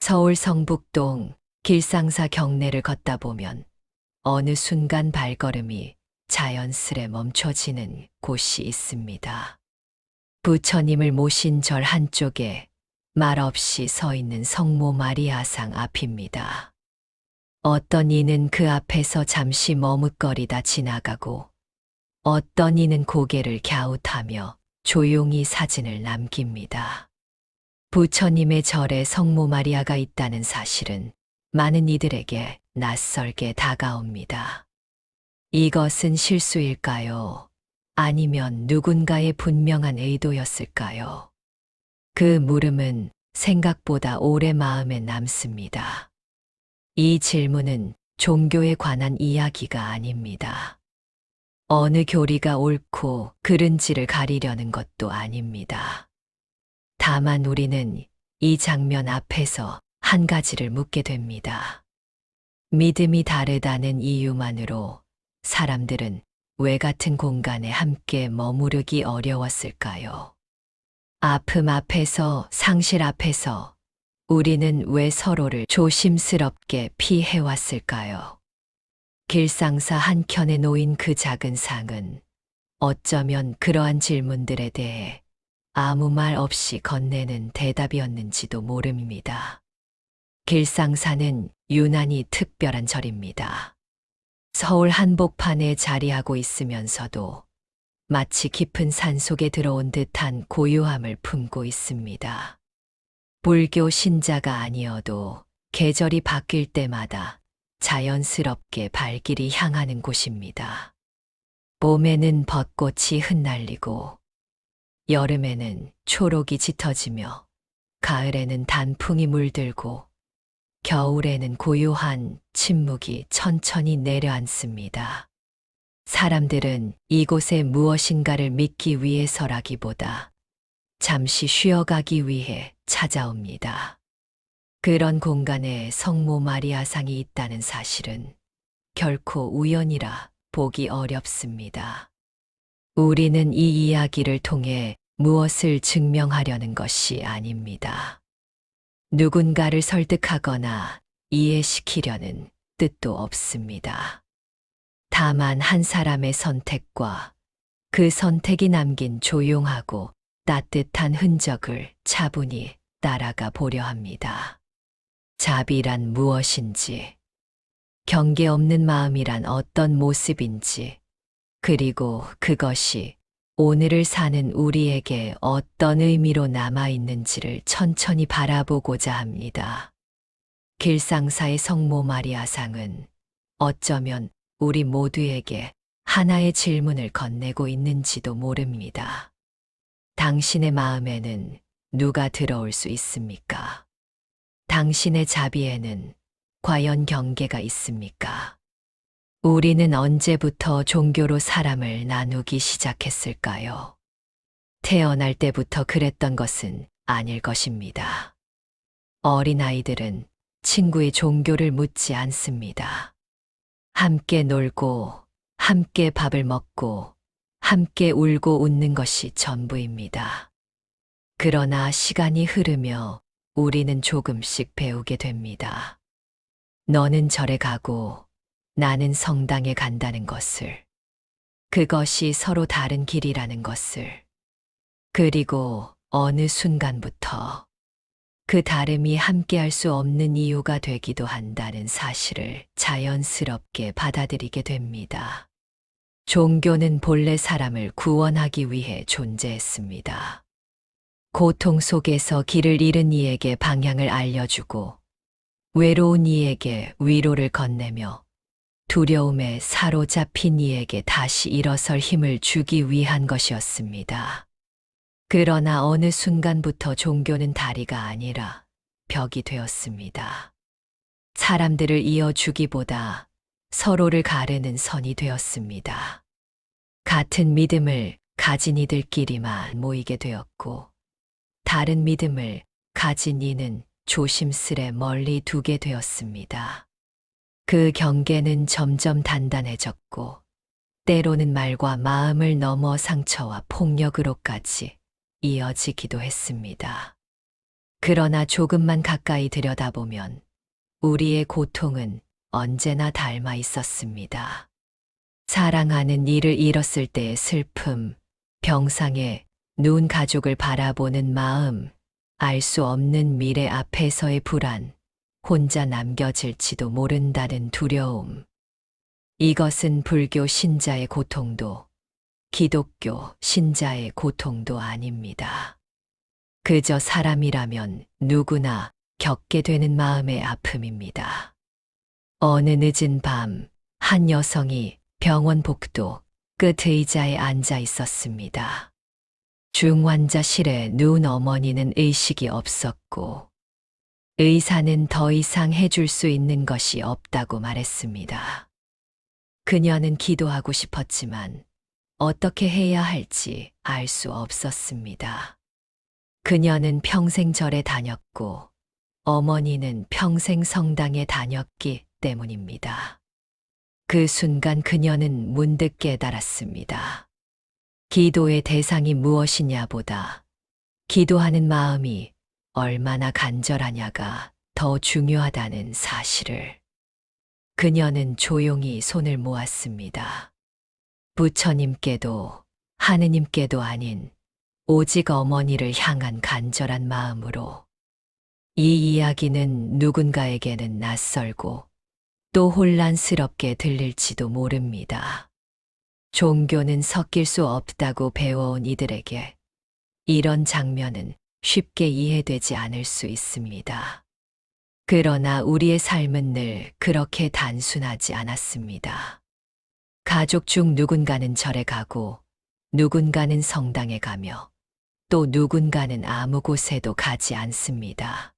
서울 성북동 길상사 경내를 걷다 보면 어느 순간 발걸음이 자연스레 멈춰지는 곳이 있습니다. 부처님을 모신 절 한쪽에 말없이 서 있는 성모 마리아상 앞입니다. 어떤 이는 그 앞에서 잠시 머뭇거리다 지나가고 어떤 이는 고개를 갸웃하며 조용히 사진을 남깁니다. 부처님의 절에 성모 마리아가 있다는 사실은 많은 이들에게 낯설게 다가옵니다. 이것은 실수일까요? 아니면 누군가의 분명한 의도였을까요? 그 물음은 생각보다 오래 마음에 남습니다. 이 질문은 종교에 관한 이야기가 아닙니다. 어느 교리가 옳고 그른지를 가리려는 것도 아닙니다. 다만 우리는 이 장면 앞에서 한 가지를 묻게 됩니다. 믿음이 다르다는 이유만으로 사람들은 왜 같은 공간에 함께 머무르기 어려웠을까요? 아픔 앞에서, 상실 앞에서 우리는 왜 서로를 조심스럽게 피해왔을까요? 길상사 한켠에 놓인 그 작은 상은 어쩌면 그러한 질문들에 대해 아무 말 없이 건네는 대답이었는지도 모릅니다. 길상사는 유난히 특별한 절입니다. 서울 한복판에 자리하고 있으면서도 마치 깊은 산속에 들어온 듯한 고요함을 품고 있습니다. 불교 신자가 아니어도 계절이 바뀔 때마다 자연스럽게 발길이 향하는 곳입니다. 봄에는 벚꽃이 흩날리고 여름에는 초록이 짙어지며 가을에는 단풍이 물들고 겨울에는 고요한 침묵이 천천히 내려앉습니다. 사람들은 이곳에 무엇인가를 믿기 위해서라기보다 잠시 쉬어가기 위해 찾아옵니다. 그런 공간에 성모 마리아상이 있다는 사실은 결코 우연이라 보기 어렵습니다. 우리는 이 이야기를 통해 무엇을 증명하려는 것이 아닙니다. 누군가를 설득하거나 이해시키려는 뜻도 없습니다. 다만 한 사람의 선택과 그 선택이 남긴 조용하고 따뜻한 흔적을 차분히 따라가 보려 합니다. 자비란 무엇인지, 경계 없는 마음이란 어떤 모습인지, 그리고 그것이 오늘을 사는 우리에게 어떤 의미로 남아있는지를 천천히 바라보고자 합니다. 길상사의 성모 마리아상은 어쩌면 우리 모두에게 하나의 질문을 건네고 있는지도 모릅니다. 당신의 마음에는 누가 들어올 수 있습니까? 당신의 자비에는 과연 경계가 있습니까? 우리는 언제부터 종교로 사람을 나누기 시작했을까요? 태어날 때부터 그랬던 것은 아닐 것입니다. 어린아이들은 친구의 종교를 묻지 않습니다. 함께 놀고, 함께 밥을 먹고, 함께 울고 웃는 것이 전부입니다. 그러나 시간이 흐르며 우리는 조금씩 배우게 됩니다. 너는 절에 가고, 나는 성당에 간다는 것을, 그것이 서로 다른 길이라는 것을, 그리고 어느 순간부터 그 다름이 함께할 수 없는 이유가 되기도 한다는 사실을 자연스럽게 받아들이게 됩니다. 종교는 본래 사람을 구원하기 위해 존재했습니다. 고통 속에서 길을 잃은 이에게 방향을 알려주고, 외로운 이에게 위로를 건네며 두려움에 사로잡힌 이에게 다시 일어설 힘을 주기 위한 것이었습니다. 그러나 어느 순간부터 종교는 다리가 아니라 벽이 되었습니다. 사람들을 이어주기보다 서로를 가르는 선이 되었습니다. 같은 믿음을 가진 이들끼리만 모이게 되었고, 다른 믿음을 가진 이는 조심스레 멀리 두게 되었습니다. 그 경계는 점점 단단해졌고, 때로는 말과 마음을 넘어 상처와 폭력으로까지 이어지기도 했습니다. 그러나 조금만 가까이 들여다보면 우리의 고통은 언제나 닮아 있었습니다. 사랑하는 이를 잃었을 때의 슬픔, 병상에 누운 가족을 바라보는 마음, 알 수 없는 미래 앞에서의 불안, 혼자 남겨질지도 모른다는 두려움. 이것은 불교 신자의 고통도, 기독교 신자의 고통도 아닙니다. 그저 사람이라면 누구나 겪게 되는 마음의 아픔입니다. 어느 늦은 밤, 한 여성이 병원 복도 끝 의자에 앉아 있었습니다. 중환자실에 누운 어머니는 의식이 없었고, 의사는 더 이상 해줄 수 있는 것이 없다고 말했습니다. 그녀는 기도하고 싶었지만 어떻게 해야 할지 알 수 없었습니다. 그녀는 평생 절에 다녔고, 어머니는 평생 성당에 다녔기 때문입니다. 그 순간 그녀는 문득 깨달았습니다. 기도의 대상이 무엇이냐보다 기도하는 마음이 얼마나 간절하냐가 더 중요하다는 사실을. 그녀는 조용히 손을 모았습니다. 부처님께도 하느님께도 아닌 오직 어머니를 향한 간절한 마음으로. 이 이야기는 누군가에게는 낯설고 또 혼란스럽게 들릴지도 모릅니다. 종교는 섞일 수 없다고 배워온 이들에게 이런 장면은 쉽게 이해되지 않을 수 있습니다. 그러나 우리의 삶은 늘 그렇게 단순하지 않았습니다. 가족 중 누군가는 절에 가고, 누군가는 성당에 가며, 또 누군가는 아무 곳에도 가지 않습니다.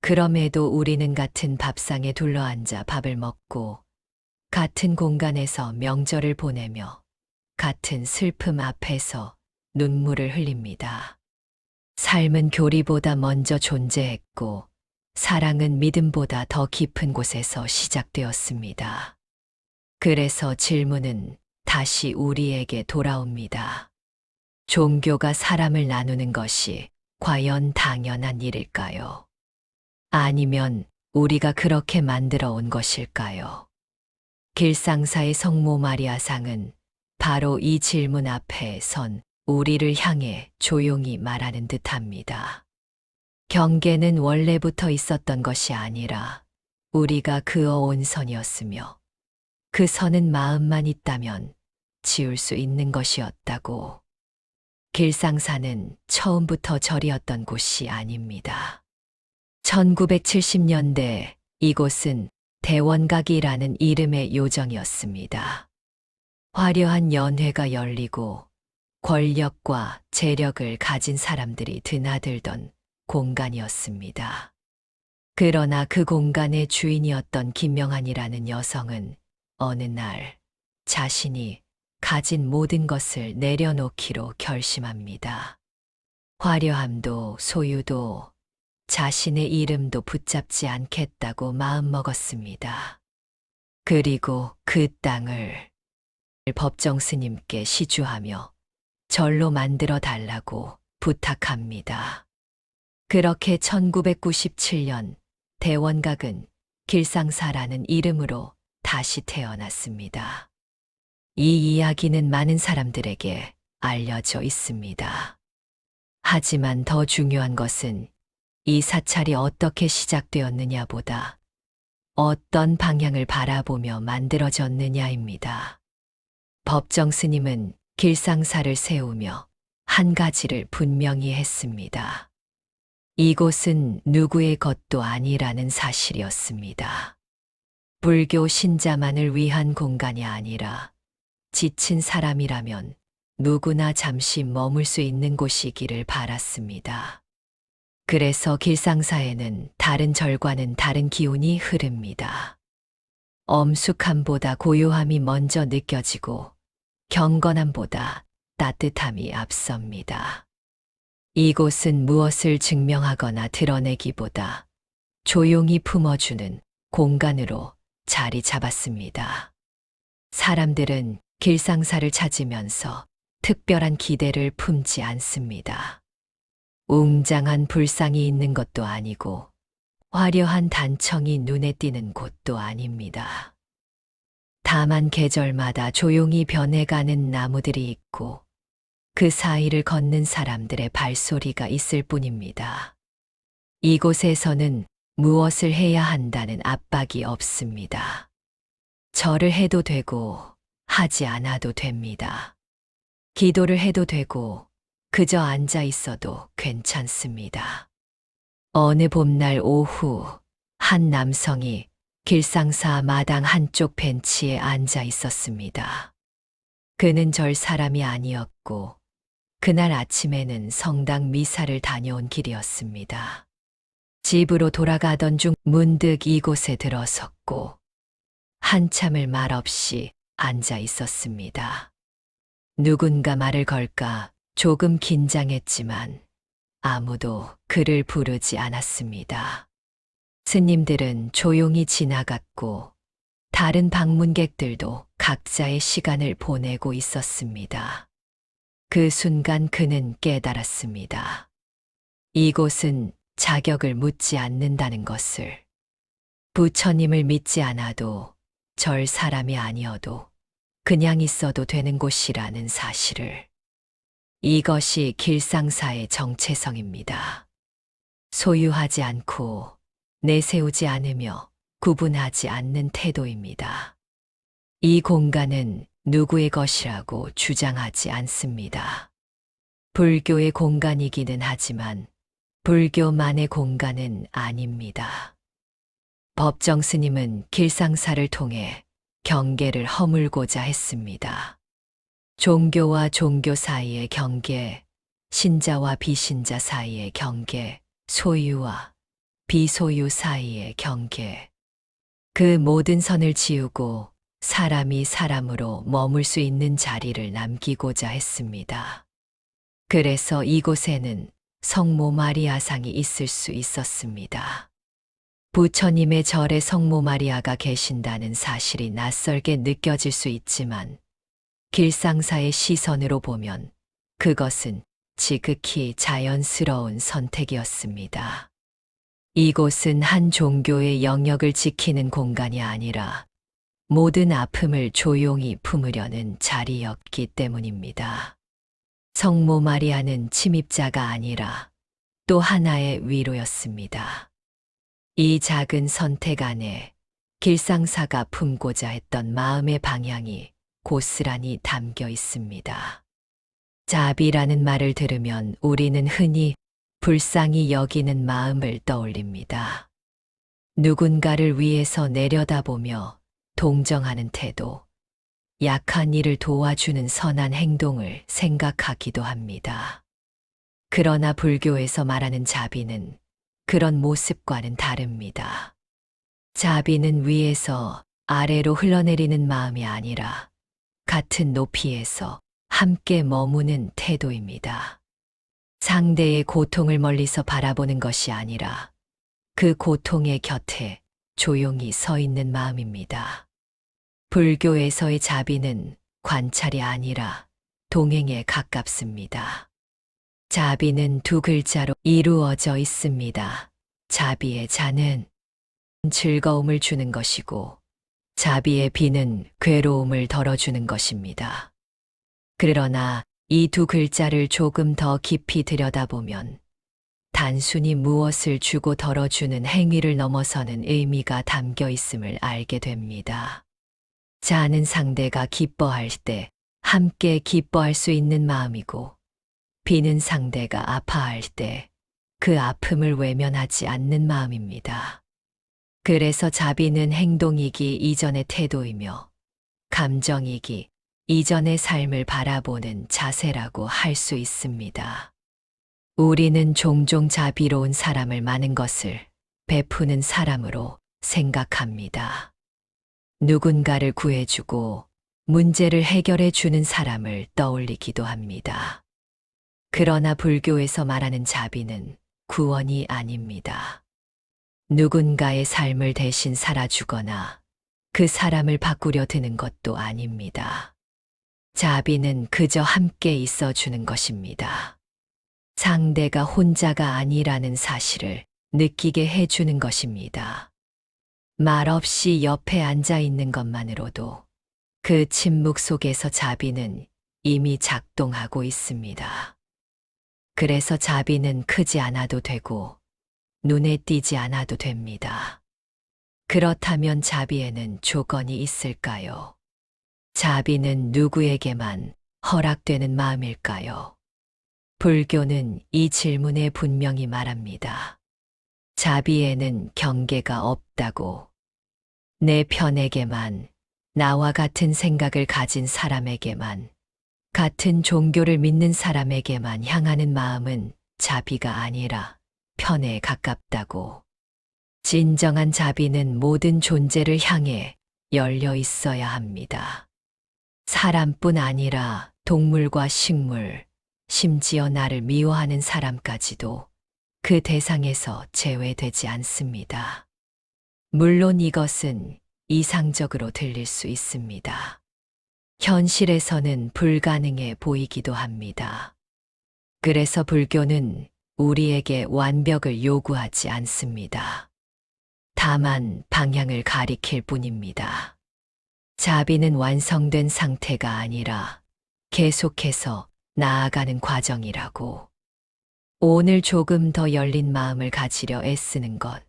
그럼에도 우리는 같은 밥상에 둘러앉아 밥을 먹고, 같은 공간에서 명절을 보내며, 같은 슬픔 앞에서 눈물을 흘립니다. 삶은 교리보다 먼저 존재했고, 사랑은 믿음보다 더 깊은 곳에서 시작되었습니다. 그래서 질문은 다시 우리에게 돌아옵니다. 종교가 사람을 나누는 것이 과연 당연한 일일까요? 아니면 우리가 그렇게 만들어 온 것일까요? 길상사의 성모 마리아상은 바로 이 질문 앞에 선 우리를 향해 조용히 말하는 듯합니다. 경계는 원래부터 있었던 것이 아니라 우리가 그어온 선이었으며, 그 선은 마음만 있다면 지울 수 있는 것이었다고. 길상사는 처음부터 절이었던 곳이 아닙니다. 1970년대 이곳은 대원각이라는 이름의 요정이었습니다. 화려한 연회가 열리고 권력과 재력을 가진 사람들이 드나들던 공간이었습니다. 그러나 그 공간의 주인이었던 김명한이라는 여성은 어느 날 자신이 가진 모든 것을 내려놓기로 결심합니다. 화려함도 소유도 자신의 이름도 붙잡지 않겠다고 마음먹었습니다. 그리고 그 땅을 법정 스님께 시주하며 절로 만들어 달라고 부탁합니다. 그렇게 1997년 대원각은 길상사라는 이름으로 다시 태어났습니다. 이 이야기는 많은 사람들에게 알려져 있습니다. 하지만 더 중요한 것은 이 사찰이 어떻게 시작되었느냐보다 어떤 방향을 바라보며 만들어졌느냐입니다. 법정 스님은 길상사를 세우며 한 가지를 분명히 했습니다. 이곳은 누구의 것도 아니라는 사실이었습니다. 불교 신자만을 위한 공간이 아니라 지친 사람이라면 누구나 잠시 머물 수 있는 곳이기를 바랐습니다. 그래서 길상사에는 다른 절과는 다른 기운이 흐릅니다. 엄숙함보다 고요함이 먼저 느껴지고 경건함보다 따뜻함이 앞섭니다. 이곳은 무엇을 증명하거나 드러내기보다 조용히 품어주는 공간으로 자리 잡았습니다. 사람들은 길상사를 찾으면서 특별한 기대를 품지 않습니다. 웅장한 불상이 있는 것도 아니고 화려한 단청이 눈에 띄는 곳도 아닙니다. 다만 계절마다 조용히 변해가는 나무들이 있고 그 사이를 걷는 사람들의 발소리가 있을 뿐입니다. 이곳에서는 무엇을 해야 한다는 압박이 없습니다. 절을 해도 되고 하지 않아도 됩니다. 기도를 해도 되고 그저 앉아 있어도 괜찮습니다. 어느 봄날 오후 한 남성이 길상사 마당 한쪽 벤치에 앉아 있었습니다. 그는 절 사람이 아니었고 그날 아침에는 성당 미사를 다녀온 길이었습니다. 집으로 돌아가던 중 문득 이곳에 들어섰고 한참을 말없이 앉아 있었습니다. 누군가 말을 걸까 조금 긴장했지만 아무도 그를 부르지 않았습니다. 스님들은 조용히 지나갔고 다른 방문객들도 각자의 시간을 보내고 있었습니다. 그 순간 그는 깨달았습니다. 이곳은 자격을 묻지 않는다는 것을. 부처님을 믿지 않아도 절 사람이 아니어도 그냥 있어도 되는 곳이라는 사실을. 이것이 길상사의 정체성입니다. 소유하지 않고 내세우지 않으며 구분하지 않는 태도입니다. 이 공간은 누구의 것이라고 주장하지 않습니다. 불교의 공간이기는 하지만 불교만의 공간은 아닙니다. 법정 스님은 길상사를 통해 경계를 허물고자 했습니다. 종교와 종교 사이의 경계, 신자와 비신자 사이의 경계, 소유와 비소유 사이의 경계. 그 모든 선을 지우고 사람이 사람으로 머물 수 있는 자리를 남기고자 했습니다. 그래서 이곳에는 성모 마리아상이 있을 수 있었습니다. 부처님의 절에 성모 마리아가 계신다는 사실이 낯설게 느껴질 수 있지만 길상사의 시선으로 보면 그것은 지극히 자연스러운 선택이었습니다. 이곳은 한 종교의 영역을 지키는 공간이 아니라 모든 아픔을 조용히 품으려는 자리였기 때문입니다. 성모 마리아는 침입자가 아니라 또 하나의 위로였습니다. 이 작은 선택 안에 길상사가 품고자 했던 마음의 방향이 고스란히 담겨 있습니다. 자비라는 말을 들으면 우리는 흔히 불쌍히 여기는 마음을 떠올립니다. 누군가를 위해서 내려다보며 동정하는 태도, 약한 이를 도와주는 선한 행동을 생각하기도 합니다. 그러나 불교에서 말하는 자비는 그런 모습과는 다릅니다. 자비는 위에서 아래로 흘러내리는 마음이 아니라 같은 높이에서 함께 머무는 태도입니다. 상대의 고통을 멀리서 바라보는 것이 아니라 그 고통의 곁에 조용히 서 있는 마음입니다. 불교에서의 자비는 관찰이 아니라 동행에 가깝습니다. 자비는 두 글자로 이루어져 있습니다. 자비의 자는 즐거움을 주는 것이고 자비의 비는 괴로움을 덜어주는 것입니다. 그러나 이 두 글자를 조금 더 깊이 들여다보면 단순히 무엇을 주고 덜어주는 행위를 넘어서는 의미가 담겨 있음을 알게 됩니다. 자는 상대가 기뻐할 때 함께 기뻐할 수 있는 마음이고 비는 상대가 아파할 때 그 아픔을 외면하지 않는 마음입니다. 그래서 자비는 행동이기 이전의 태도이며 감정이기 이전의 삶을 바라보는 자세라고 할 수 있습니다. 우리는 종종 자비로운 사람을 많은 것을 베푸는 사람으로 생각합니다. 누군가를 구해주고 문제를 해결해 주는 사람을 떠올리기도 합니다. 그러나 불교에서 말하는 자비는 구원이 아닙니다. 누군가의 삶을 대신 살아주거나 그 사람을 바꾸려 드는 것도 아닙니다. 자비는 그저 함께 있어주는 것입니다. 상대가 혼자가 아니라는 사실을 느끼게 해주는 것입니다. 말없이 옆에 앉아 있는 것만으로도 그 침묵 속에서 자비는 이미 작동하고 있습니다. 그래서 자비는 크지 않아도 되고 눈에 띄지 않아도 됩니다. 그렇다면 자비에는 조건이 있을까요? 자비는 누구에게만 허락되는 마음일까요? 불교는 이 질문에 분명히 말합니다. 자비에는 경계가 없다고. 내 편에게만, 나와 같은 생각을 가진 사람에게만, 같은 종교를 믿는 사람에게만 향하는 마음은 자비가 아니라 편에 가깝다고. 진정한 자비는 모든 존재를 향해 열려 있어야 합니다. 사람뿐 아니라 동물과 식물, 심지어 나를 미워하는 사람까지도 그 대상에서 제외되지 않습니다. 물론 이것은 이상적으로 들릴 수 있습니다. 현실에서는 불가능해 보이기도 합니다. 그래서 불교는 우리에게 완벽을 요구하지 않습니다. 다만 방향을 가리킬 뿐입니다. 자비는 완성된 상태가 아니라 계속해서 나아가는 과정이라고. 오늘 조금 더 열린 마음을 가지려 애쓰는 것,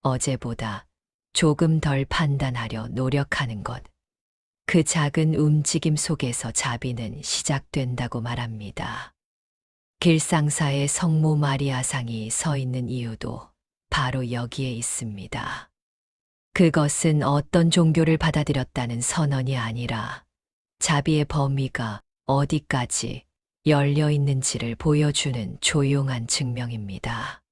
어제보다 조금 덜 판단하려 노력하는 것, 그 작은 움직임 속에서 자비는 시작된다고 말합니다. 길상사에 성모 마리아상이 서 있는 이유도 바로 여기에 있습니다. 그것은 어떤 종교를 받아들였다는 선언이 아니라 자비의 범위가 어디까지 열려 있는지를 보여주는 조용한 증명입니다.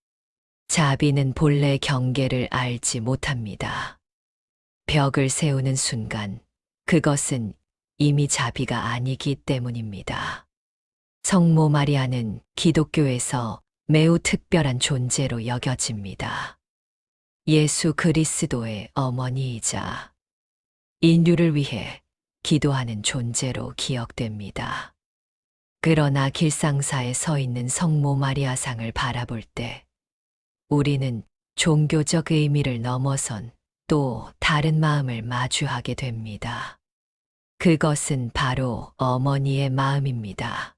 자비는 본래 경계를 알지 못합니다. 벽을 세우는 순간 그것은 이미 자비가 아니기 때문입니다. 성모 마리아는 기독교에서 매우 특별한 존재로 여겨집니다. 예수 그리스도의 어머니이자 인류를 위해 기도하는 존재로 기억됩니다. 그러나 길상사에 서 있는 성모 마리아상을 바라볼 때 우리는 종교적 의미를 넘어선 또 다른 마음을 마주하게 됩니다. 그것은 바로 어머니의 마음입니다.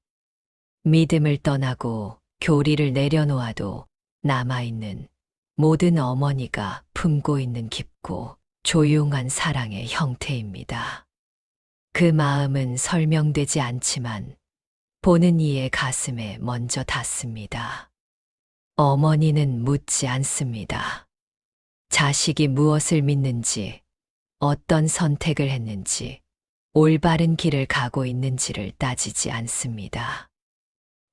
믿음을 떠나고 교리를 내려놓아도 남아있는 모든 어머니가 품고 있는 깊고 조용한 사랑의 형태입니다. 그 마음은 설명되지 않지만 보는 이의 가슴에 먼저 닿습니다. 어머니는 묻지 않습니다. 자식이 무엇을 믿는지, 어떤 선택을 했는지, 올바른 길을 가고 있는지를 따지지 않습니다.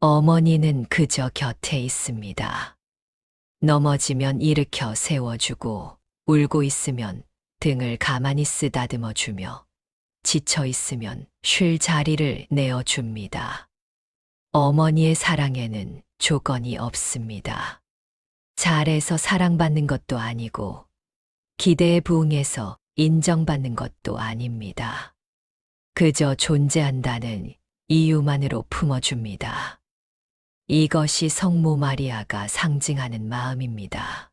어머니는 그저 곁에 있습니다. 넘어지면 일으켜 세워주고, 울고 있으면 등을 가만히 쓰다듬어주며, 지쳐 있으면 쉴 자리를 내어줍니다. 어머니의 사랑에는 조건이 없습니다. 잘해서 사랑받는 것도 아니고, 기대에 부응해서 인정받는 것도 아닙니다. 그저 존재한다는 이유만으로 품어줍니다. 이것이 성모 마리아가 상징하는 마음입니다.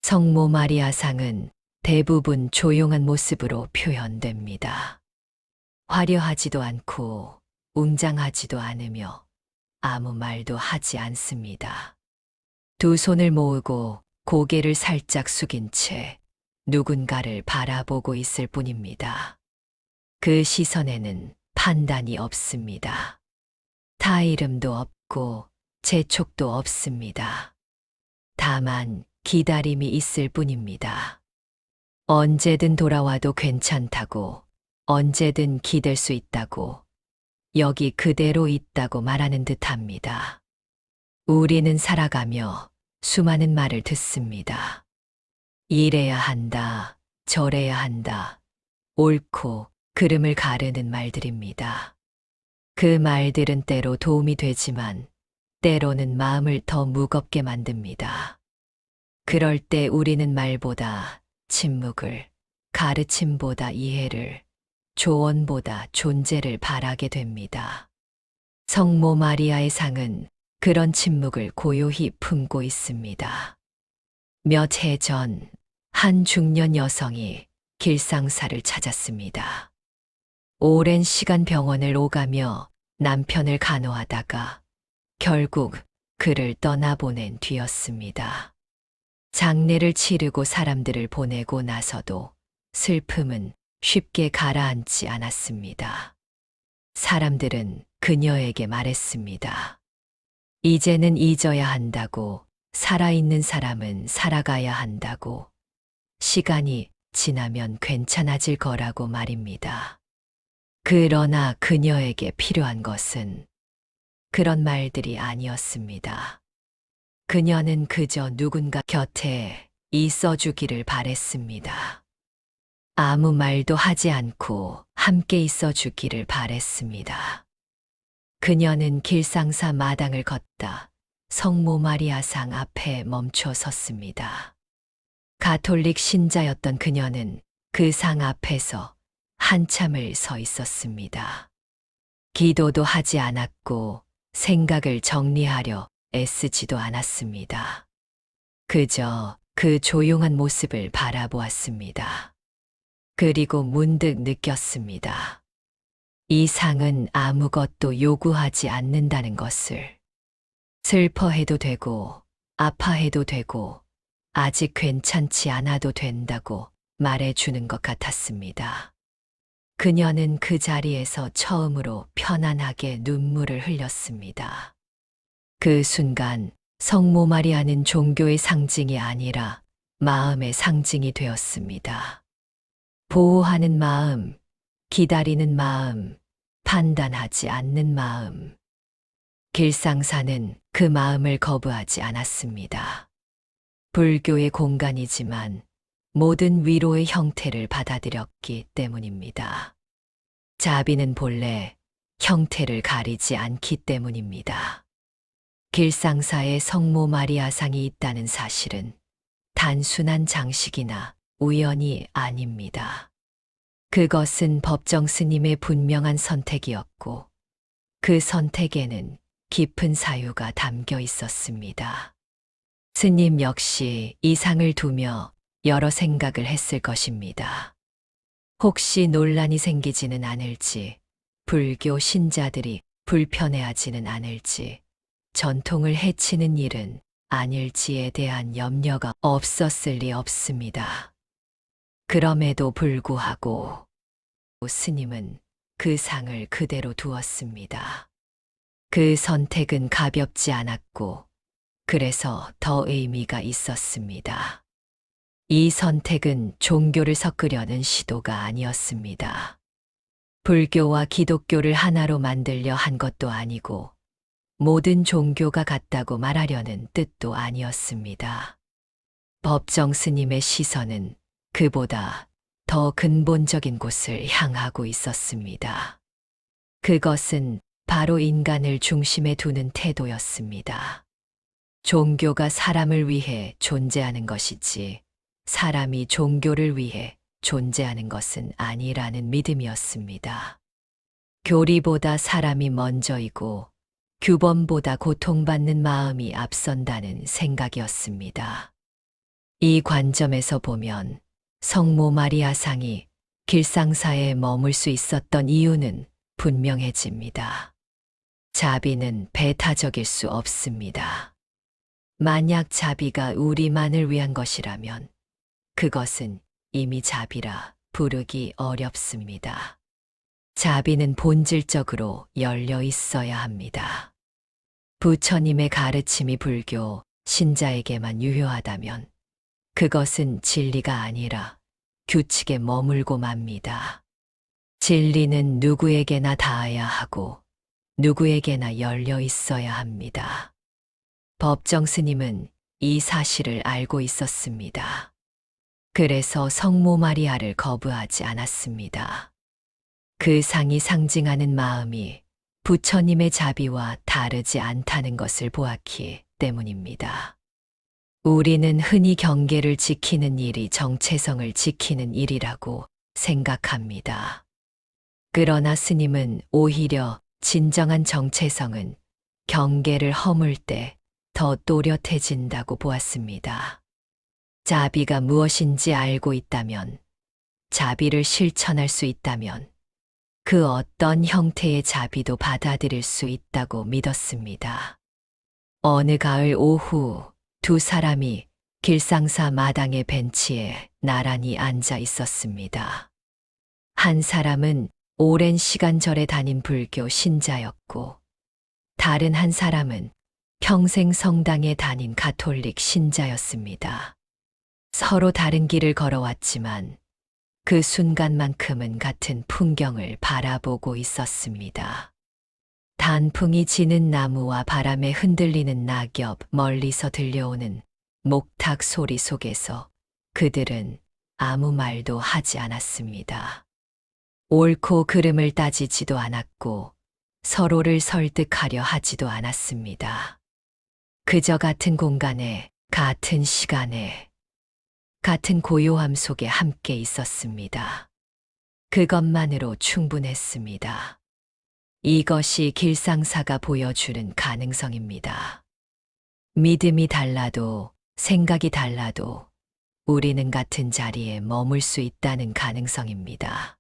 성모 마리아상은 대부분 조용한 모습으로 표현됩니다. 화려하지도 않고 웅장하지도 않으며 아무 말도 하지 않습니다. 두 손을 모으고 고개를 살짝 숙인 채 누군가를 바라보고 있을 뿐입니다. 그 시선에는 판단이 없습니다. 타 이름도 없고 재촉도 없습니다. 다만 기다림이 있을 뿐입니다. 언제든 돌아와도 괜찮다고, 언제든 기댈 수 있다고, 여기 그대로 있다고 말하는 듯합니다. 우리는 살아가며 수많은 말을 듣습니다. 이래야 한다, 저래야 한다, 옳고 그름을 가르는 말들입니다. 그 말들은 때로 도움이 되지만 때로는 마음을 더 무겁게 만듭니다. 그럴 때 우리는 말보다 침묵을, 가르침보다 이해를, 조언보다 존재를 바라게 됩니다. 성모 마리아의 상은 그런 침묵을 고요히 품고 있습니다. 몇 해 전, 한 중년 여성이 길상사를 찾았습니다. 오랜 시간 병원을 오가며 남편을 간호하다가 결국 그를 떠나보낸 뒤였습니다. 장례를 치르고 사람들을 보내고 나서도 슬픔은 쉽게 가라앉지 않았습니다. 사람들은 그녀에게 말했습니다. 이제는 잊어야 한다고, 살아있는 사람은 살아가야 한다고, 시간이 지나면 괜찮아질 거라고 말입니다. 그러나 그녀에게 필요한 것은 그런 말들이 아니었습니다. 그녀는 그저 누군가 곁에 있어 주기를 바랬습니다. 아무 말도 하지 않고 함께 있어 주기를 바랬습니다. 그녀는 길상사 마당을 걷다 성모 마리아상 앞에 멈춰 섰습니다. 가톨릭 신자였던 그녀는 그 상 앞에서 한참을 서 있었습니다. 기도도 하지 않았고 생각을 정리하려 애쓰지도 않았습니다. 그저 그 조용한 모습을 바라보았습니다. 그리고 문득 느꼈습니다. 이 상은 아무것도 요구하지 않는다는 것을. 슬퍼해도 되고, 아파해도 되고, 아직 괜찮지 않아도 된다고 말해주는 것 같았습니다. 그녀는 그 자리에서 처음으로 편안하게 눈물을 흘렸습니다. 그 순간 성모 마리아는 종교의 상징이 아니라 마음의 상징이 되었습니다. 보호하는 마음, 기다리는 마음, 판단하지 않는 마음. 길상사는 그 마음을 거부하지 않았습니다. 불교의 공간이지만 모든 위로의 형태를 받아들였기 때문입니다. 자비는 본래 형태를 가리지 않기 때문입니다. 길상사에 성모 마리아상이 있다는 사실은 단순한 장식이나 우연이 아닙니다. 그것은 법정 스님의 분명한 선택이었고, 그 선택에는 깊은 사유가 담겨 있었습니다. 스님 역시 이 상을 두며 여러 생각을 했을 것입니다. 혹시 논란이 생기지는 않을지, 불교 신자들이 불편해하지는 않을지, 전통을 해치는 일은 아닐지에 대한 염려가 없었을 리 없습니다. 그럼에도 불구하고 스님은 그 상을 그대로 두었습니다. 그 선택은 가볍지 않았고, 그래서 더 의미가 있었습니다. 이 선택은 종교를 섞으려는 시도가 아니었습니다. 불교와 기독교를 하나로 만들려 한 것도 아니고, 모든 종교가 같다고 말하려는 뜻도 아니었습니다. 법정 스님의 시선은 그보다 더 근본적인 곳을 향하고 있었습니다. 그것은 바로 인간을 중심에 두는 태도였습니다. 종교가 사람을 위해 존재하는 것이지, 사람이 종교를 위해 존재하는 것은 아니라는 믿음이었습니다. 교리보다 사람이 먼저이고, 규범보다 고통받는 마음이 앞선다는 생각이었습니다. 이 관점에서 보면 성모 마리아상이 길상사에 머물 수 있었던 이유는 분명해집니다. 자비는 배타적일 수 없습니다. 만약 자비가 우리만을 위한 것이라면 그것은 이미 자비라 부르기 어렵습니다. 자비는 본질적으로 열려 있어야 합니다. 부처님의 가르침이 불교 신자에게만 유효하다면 그것은 진리가 아니라 규칙에 머물고 맙니다. 진리는 누구에게나 닿아야 하고 누구에게나 열려 있어야 합니다. 법정 스님은 이 사실을 알고 있었습니다. 그래서 성모 마리아를 거부하지 않았습니다. 그 상이 상징하는 마음이 부처님의 자비와 다르지 않다는 것을 보았기 때문입니다. 우리는 흔히 경계를 지키는 일이 정체성을 지키는 일이라고 생각합니다. 그러나 스님은 오히려 진정한 정체성은 경계를 허물 때 더 또렷해진다고 보았습니다. 자비가 무엇인지 알고 있다면, 자비를 실천할 수 있다면, 그 어떤 형태의 자비도 받아들일 수 있다고 믿었습니다. 어느 가을 오후 두 사람이 길상사 마당의 벤치에 나란히 앉아 있었습니다. 한 사람은 오랜 시간 절에 다닌 불교 신자였고, 다른 한 사람은 평생 성당에 다닌 가톨릭 신자였습니다. 서로 다른 길을 걸어왔지만 그 순간만큼은 같은 풍경을 바라보고 있었습니다. 단풍이 지는 나무와 바람에 흔들리는 낙엽, 멀리서 들려오는 목탁 소리 속에서 그들은 아무 말도 하지 않았습니다. 옳고 그름을 따지지도 않았고 서로를 설득하려 하지도 않았습니다. 그저 같은 공간에, 같은 시간에, 같은 고요함 속에 함께 있었습니다. 그것만으로 충분했습니다. 이것이 길상사가 보여주는 가능성입니다. 믿음이 달라도, 생각이 달라도 우리는 같은 자리에 머물 수 있다는 가능성입니다.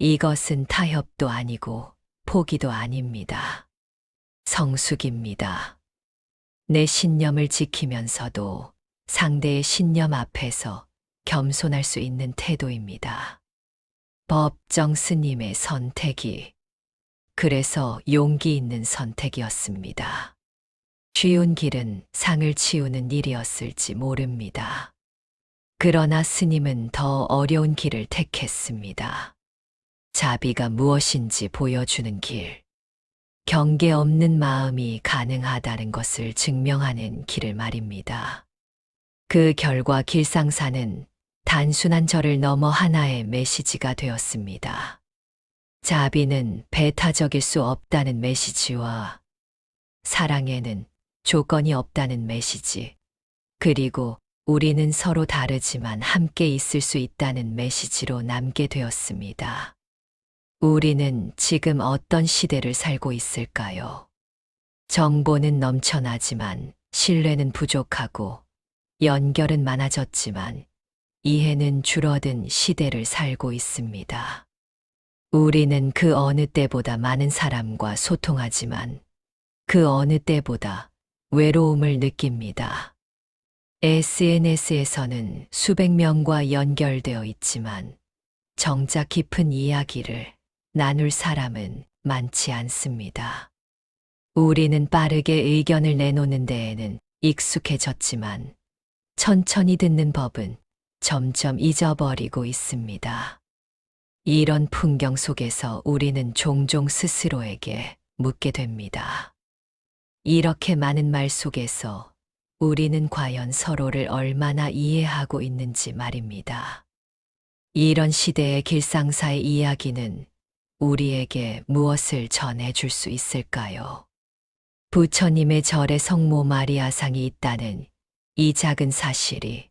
이것은 타협도 아니고 포기도 아닙니다. 성숙입니다. 내 신념을 지키면서도 상대의 신념 앞에서 겸손할 수 있는 태도입니다. 법정 스님의 선택이 그래서 용기 있는 선택이었습니다. 쉬운 길은 상을 치우는 일이었을지 모릅니다. 그러나 스님은 더 어려운 길을 택했습니다. 자비가 무엇인지 보여주는 길. 경계 없는 마음이 가능하다는 것을 증명하는 길을 말입니다. 그 결과 길상사는 단순한 절을 넘어 하나의 메시지가 되었습니다. 자비는 배타적일 수 없다는 메시지와 사랑에는 조건이 없다는 메시지, 그리고 우리는 서로 다르지만 함께 있을 수 있다는 메시지로 남게 되었습니다. 우리는 지금 어떤 시대를 살고 있을까요? 정보는 넘쳐나지만 신뢰는 부족하고 연결은 많아졌지만 이해는 줄어든 시대를 살고 있습니다. 우리는 그 어느 때보다 많은 사람과 소통하지만 그 어느 때보다 외로움을 느낍니다. SNS에서는 수백 명과 연결되어 있지만 정작 깊은 이야기를 나눌 사람은 많지 않습니다. 우리는 빠르게 의견을 내놓는 데에는 익숙해졌지만 천천히 듣는 법은 점점 잊어버리고 있습니다. 이런 풍경 속에서 우리는 종종 스스로에게 묻게 됩니다. 이렇게 많은 말 속에서 우리는 과연 서로를 얼마나 이해하고 있는지 말입니다. 이런 시대의 길상사의 이야기는 우리에게 무엇을 전해줄 수 있을까요? 부처님의 절에 성모 마리아상이 있다는 이 작은 사실이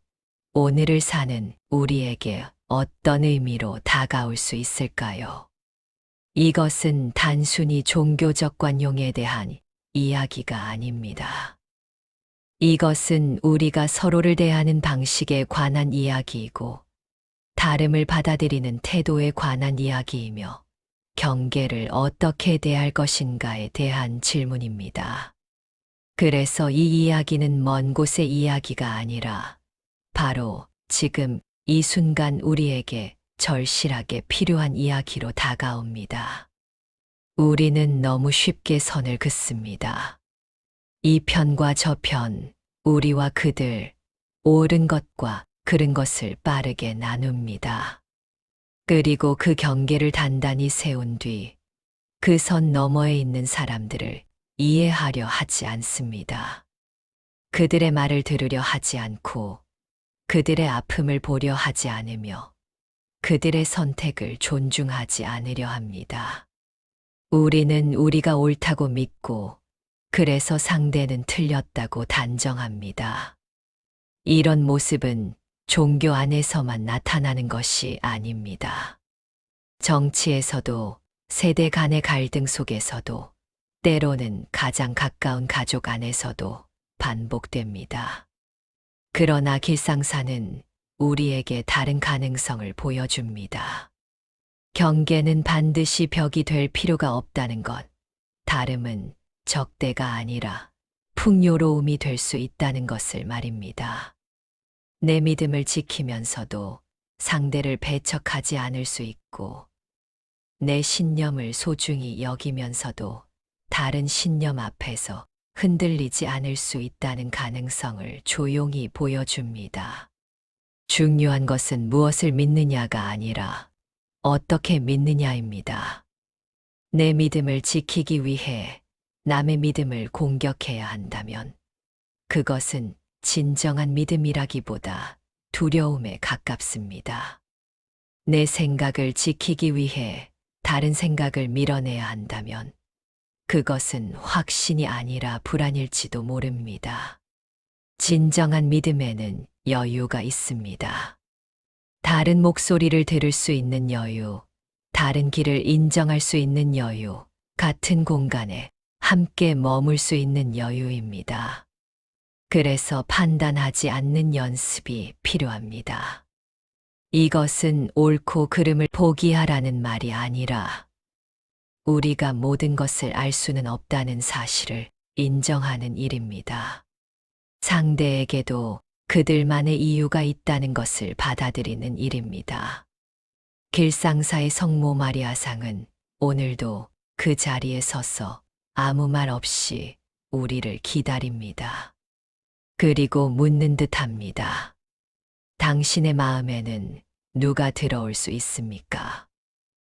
오늘을 사는 우리에게 어떤 의미로 다가올 수 있을까요? 이것은 단순히 종교적 관용에 대한 이야기가 아닙니다. 이것은 우리가 서로를 대하는 방식에 관한 이야기이고 다름을 받아들이는 태도에 관한 이야기이며 경계를 어떻게 대할 것인가에 대한 질문입니다. 그래서 이 이야기는 먼 곳의 이야기가 아니라 바로 지금 이 순간 우리에게 절실하게 필요한 이야기로 다가옵니다. 우리는 너무 쉽게 선을 긋습니다. 이 편과 저 편, 우리와 그들, 옳은 것과 그른 것을 빠르게 나눕니다. 그리고 그 경계를 단단히 세운 뒤 그 선 너머에 있는 사람들을 이해하려 하지 않습니다. 그들의 말을 들으려 하지 않고 그들의 아픔을 보려 하지 않으며 그들의 선택을 존중하지 않으려 합니다. 우리는 우리가 옳다고 믿고 그래서 상대는 틀렸다고 단정합니다. 이런 모습은 종교 안에서만 나타나는 것이 아닙니다. 정치에서도 세대 간의 갈등 속에서도 때로는 가장 가까운 가족 안에서도 반복됩니다. 그러나 길상사는 우리에게 다른 가능성을 보여줍니다. 경계는 반드시 벽이 될 필요가 없다는 것. 다름은 적대가 아니라 풍요로움이 될 수 있다는 것을 말입니다. 내 믿음을 지키면서도 상대를 배척하지 않을 수 있고, 내 신념을 소중히 여기면서도 다른 신념 앞에서 흔들리지 않을 수 있다는 가능성을 조용히 보여줍니다. 중요한 것은 무엇을 믿느냐가 아니라 어떻게 믿느냐입니다. 내 믿음을 지키기 위해 남의 믿음을 공격해야 한다면 그것은 진정한 믿음이라기보다 두려움에 가깝습니다. 내 생각을 지키기 위해 다른 생각을 밀어내야 한다면 그것은 확신이 아니라 불안일지도 모릅니다. 진정한 믿음에는 여유가 있습니다. 다른 목소리를 들을 수 있는 여유, 다른 길을 인정할 수 있는 여유, 같은 공간에 함께 머물 수 있는 여유입니다. 그래서 판단하지 않는 연습이 필요합니다. 이것은 옳고 그름을 포기하라는 말이 아니라 우리가 모든 것을 알 수는 없다는 사실을 인정하는 일입니다. 상대에게도 그들만의 이유가 있다는 것을 받아들이는 일입니다. 길상사의 성모 마리아상은 오늘도 그 자리에 서서 아무 말 없이 우리를 기다립니다. 그리고 묻는 듯 합니다. 당신의 마음에는 누가 들어올 수 있습니까?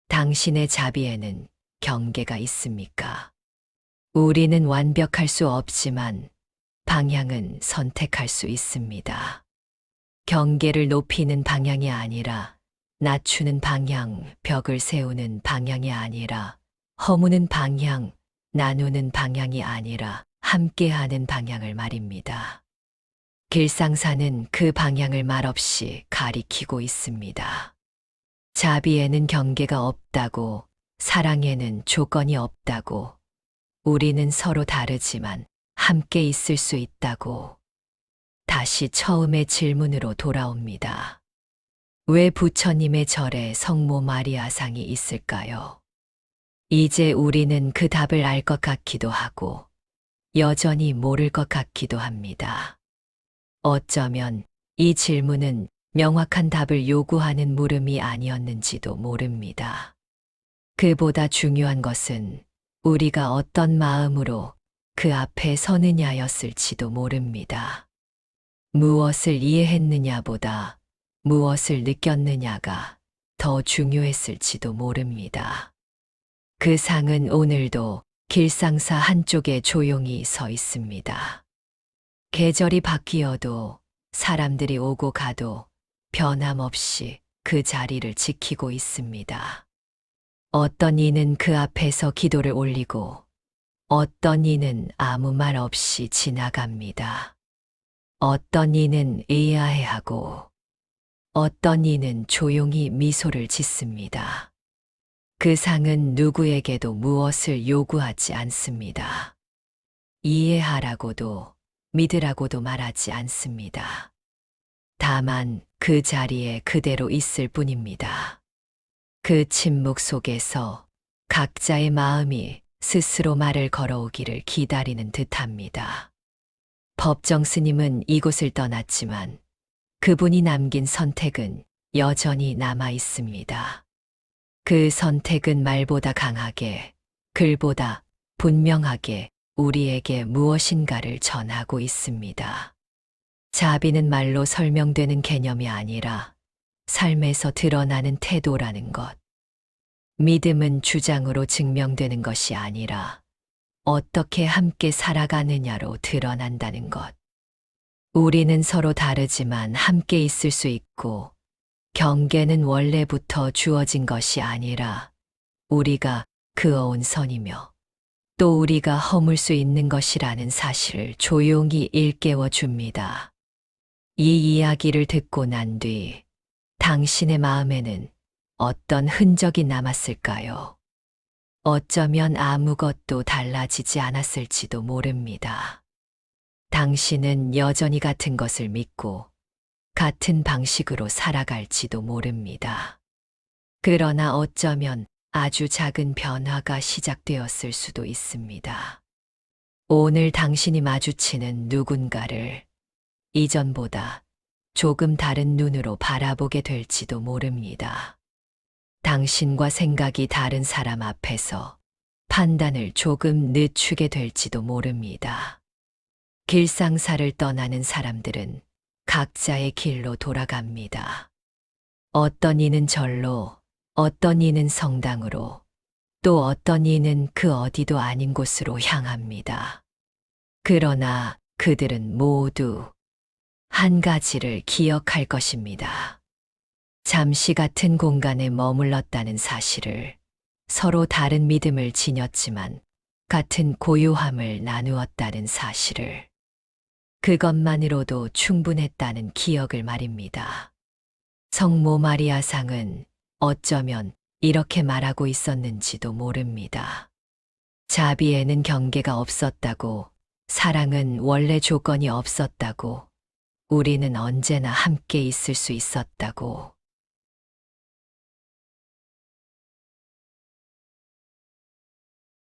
당신의 자비에는 경계가 있습니까? 우리는 완벽할 수 없지만 방향은 선택할 수 있습니다. 경계를 높이는 방향이 아니라 낮추는 방향, 벽을 세우는 방향이 아니라 허무는 방향, 나누는 방향이 아니라 함께하는 방향을 말입니다. 길상사는 그 방향을 말없이 가리키고 있습니다. 자비에는 경계가 없다고, 사랑에는 조건이 없다고, 우리는 서로 다르지만 함께 있을 수 있다고. 다시 처음의 질문으로 돌아옵니다. 왜 부처님의 절에 성모 마리아상이 있을까요? 이제 우리는 그 답을 알 것 같기도 하고 여전히 모를 것 같기도 합니다. 어쩌면 이 질문은 명확한 답을 요구하는 물음이 아니었는지도 모릅니다. 그보다 중요한 것은 우리가 어떤 마음으로 그 앞에 서느냐였을지도 모릅니다. 무엇을 이해했느냐보다 무엇을 느꼈느냐가 더 중요했을지도 모릅니다. 그 상은 오늘도 길상사 한쪽에 조용히 서 있습니다. 계절이 바뀌어도 사람들이 오고 가도 변함없이 그 자리를 지키고 있습니다. 어떤 이는 그 앞에서 기도를 올리고 어떤 이는 아무 말 없이 지나갑니다. 어떤 이는 의아해하고 어떤 이는 조용히 미소를 짓습니다. 그 상은 누구에게도 무엇을 요구하지 않습니다. 이해하라고도 믿으라고도 말하지 않습니다. 다만 그 자리에 그대로 있을 뿐입니다. 그 침묵 속에서 각자의 마음이 스스로 말을 걸어오기를 기다리는 듯합니다. 법정 스님은 이곳을 떠났지만 그분이 남긴 선택은 여전히 남아 있습니다. 그 선택은 말보다 강하게, 글보다 분명하게 우리에게 무엇인가를 전하고 있습니다. 자비는 말로 설명되는 개념이 아니라 삶에서 드러나는 태도라는 것. 믿음은 주장으로 증명되는 것이 아니라 어떻게 함께 살아가느냐로 드러난다는 것. 우리는 서로 다르지만 함께 있을 수 있고, 경계는 원래부터 주어진 것이 아니라 우리가 그어온 선이며 또 우리가 허물 수 있는 것이라는 사실을 조용히 일깨워 줍니다. 이 이야기를 듣고 난 뒤 당신의 마음에는 어떤 흔적이 남았을까요? 어쩌면 아무것도 달라지지 않았을지도 모릅니다. 당신은 여전히 같은 것을 믿고 같은 방식으로 살아갈지도 모릅니다. 그러나 어쩌면 아주 작은 변화가 시작되었을 수도 있습니다. 오늘 당신이 마주치는 누군가를 이전보다 조금 다른 눈으로 바라보게 될지도 모릅니다. 당신과 생각이 다른 사람 앞에서 판단을 조금 늦추게 될지도 모릅니다. 길상사를 떠나는 사람들은 각자의 길로 돌아갑니다. 어떤 이는 절로, 어떤 이는 성당으로, 또 어떤 이는 그 어디도 아닌 곳으로 향합니다. 그러나 그들은 모두 한 가지를 기억할 것입니다. 잠시 같은 공간에 머물렀다는 사실을, 서로 다른 믿음을 지녔지만 같은 고요함을 나누었다는 사실을, 그것만으로도 충분했다는 기억을 말입니다. 성모 마리아상은 어쩌면 이렇게 말하고 있었는지도 모릅니다. 자비에는 경계가 없었다고, 사랑은 원래 조건이 없었다고, 우리는 언제나 함께 있을 수 있었다고.